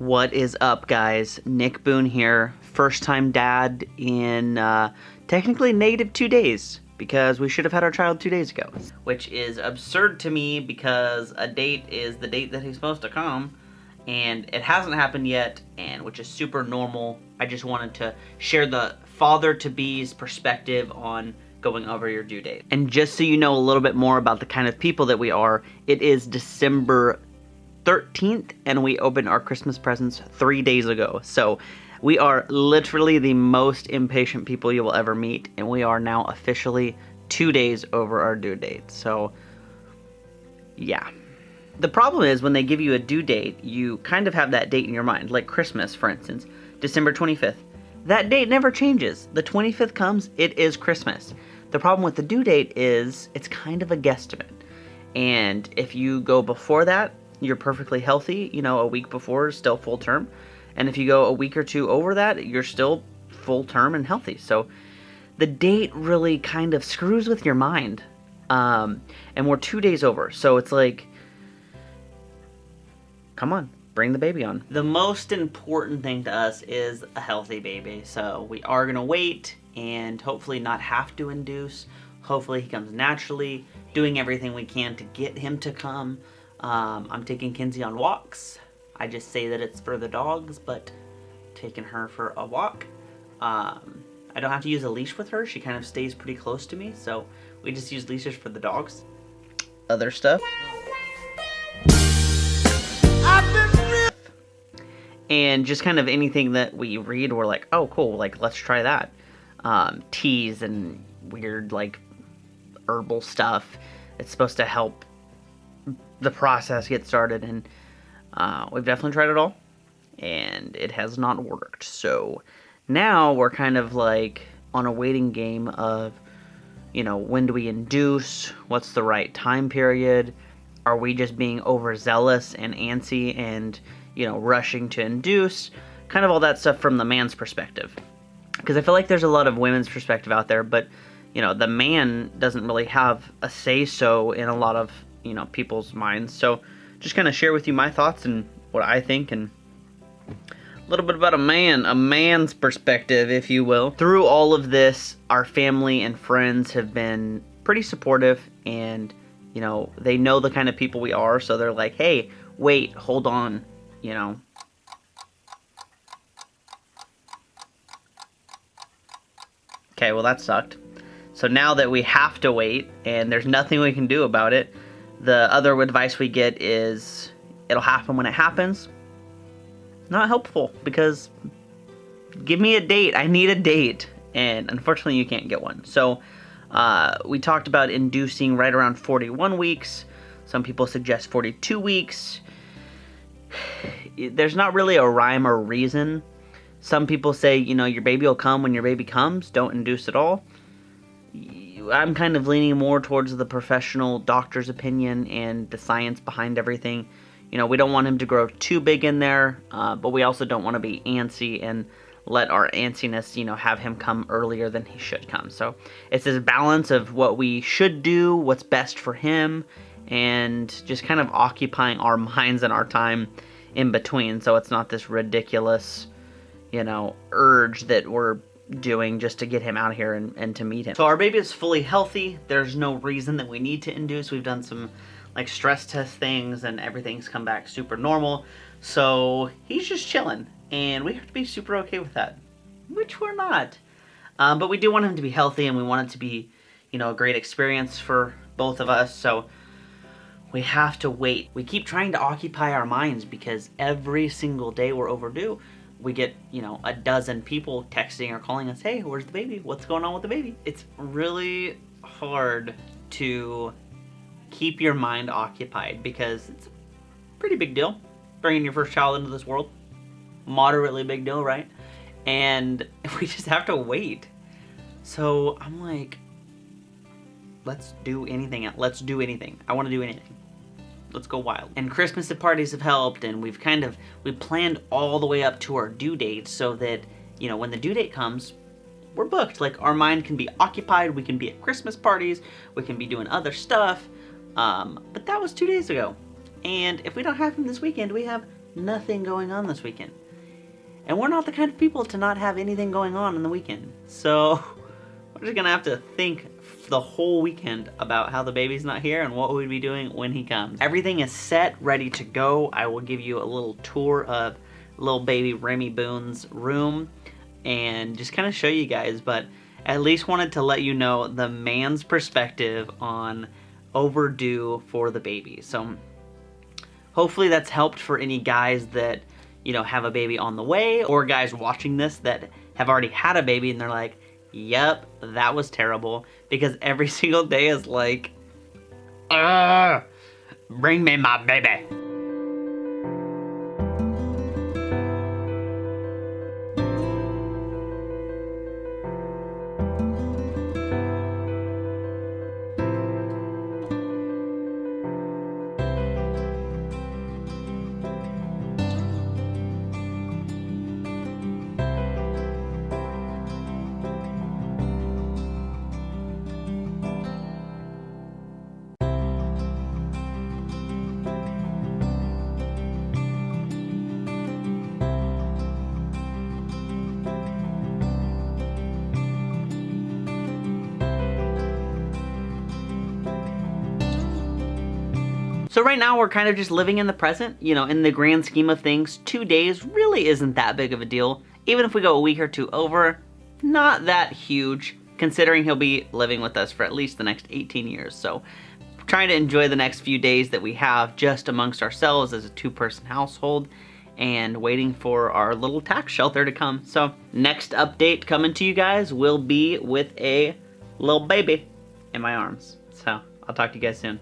What is up, guys? Nick Boone here, first-time dad in technically negative 2 days, because we should have had our child 2 days ago. Which is absurd to me because a date is the date that he's supposed to come, and it hasn't happened yet, and which is super normal. I just wanted to share the father-to-be's perspective on going over your due date. And just so you know a little bit more about the kind of people that we are, it is December 13th, and we opened our Christmas presents 3 days ago. So we are literally the most impatient people you will ever meet, and we are now officially 2 days over our due date. So yeah. The problem is when they give you a due date, you kind of have that date in your mind, like Christmas, for instance, December 25th. That date never changes. The 25th comes, it is Christmas. The problem with the due date is it's kind of a guesstimate. And if you go before that, you're perfectly healthy, you know, a week before is still full term. And if you go a week or two over that, you're still full term and healthy. So the date really kind of screws with your mind. And we're 2 days over. So it's like, come on, bring the baby on. The most important thing to us is a healthy baby. So we are going to wait and hopefully not have to induce. Hopefully he comes naturally, doing everything we can to get him to come. I'm taking Kinsey on walks. I just say that it's for the dogs, but taking her for a walk. I don't have to use a leash with her. She kind of stays pretty close to me, so we just use leashes for the dogs. Other stuff. And just kind of anything that we read, we're like, oh, cool, like, let's try that. Teas and weird, like, herbal stuff. It's supposed to help the process get started, and we've definitely tried it all, and it has not worked. So now we're kind of like on a waiting game of, you know, when do we induce? What's the right time period? Are we just being overzealous and antsy and, you know, rushing to induce? Kind of all that stuff from the man's perspective. Because I feel like there's a lot of women's perspective out there, but, you know, the man doesn't really have a say-so in a lot of, you know, people's minds. So just kind of share with you my thoughts and what I think, and a little bit about a man's perspective, if you will. Through all of this, our family and friends have been pretty supportive, and, you know, they know the kind of people we are, so they're like, hey, wait, hold on, you know. Okay, well, that sucked. So now that we have to wait and there's nothing we can do about it, the other advice we get is it'll happen when it happens. Not helpful, because give me a date. I need a date. And unfortunately you can't get one. So we talked about inducing right around 41 weeks. Some people suggest 42 weeks. There's not really a rhyme or reason. Some people say, you know, your baby will come when your baby comes. Don't induce at all. I'm kind of leaning more towards the professional doctor's opinion and the science behind everything. You know, we don't want him to grow too big in there, but we also don't want to be antsy and let our antsiness, you know, have him come earlier than he should come. So it's this balance of what we should do, what's best for him, and just kind of occupying our minds and our time in between, so it's not this ridiculous, you know, urge that we're doing just to get him out of here and to meet him. So our baby is fully healthy. There's no reason that we need to induce. We've done some like stress test things and everything's come back super normal. So he's just chilling, and we have to be super okay with that, which we're not. But we do want him to be healthy, and we want it to be, you know, a great experience for both of us. So we have to wait. We keep trying to occupy our minds because every single day we're overdue, we get, you know, a dozen people texting or calling us, hey, where's the baby? What's going on with the baby? It's really hard to keep your mind occupied because it's a pretty big deal bringing your first child into this world. Moderately big deal, right? And we just have to wait. So I'm like, let's do anything. Let's do anything. I want to do anything. Let's go wild. And Christmas parties have helped, and we planned all the way up to our due date so that, you know, when the due date comes, we're booked. Like, our mind can be occupied, we can be at Christmas parties, we can be doing other stuff, but that was 2 days ago. And if we don't have him this weekend, we have nothing going on this weekend. And we're not the kind of people to not have anything going on the weekend. So we're just gonna have to think the whole weekend about how the baby's not here and what we'd be doing when he comes. Everything is set, ready to go. I will give you a little tour of little baby Remy Boone's room and just kind of show you guys, but at least wanted to let you know the man's perspective on overdue for the baby. So hopefully that's helped for any guys that, you know, have a baby on the way, or guys watching this that have already had a baby and they're like, yep, that was terrible, because every single day is like, bring me my baby. So right now we're kind of just living in the present. You know, in the grand scheme of things, 2 days really isn't that big of a deal. Even if we go a week or two over, not that huge, considering he'll be living with us for at least the next 18 years. So trying to enjoy the next few days that we have just amongst ourselves as a 2-person household, and waiting for our little tax shelter to come. So next update coming to you guys will be with a little baby in my arms. So I'll talk to you guys soon.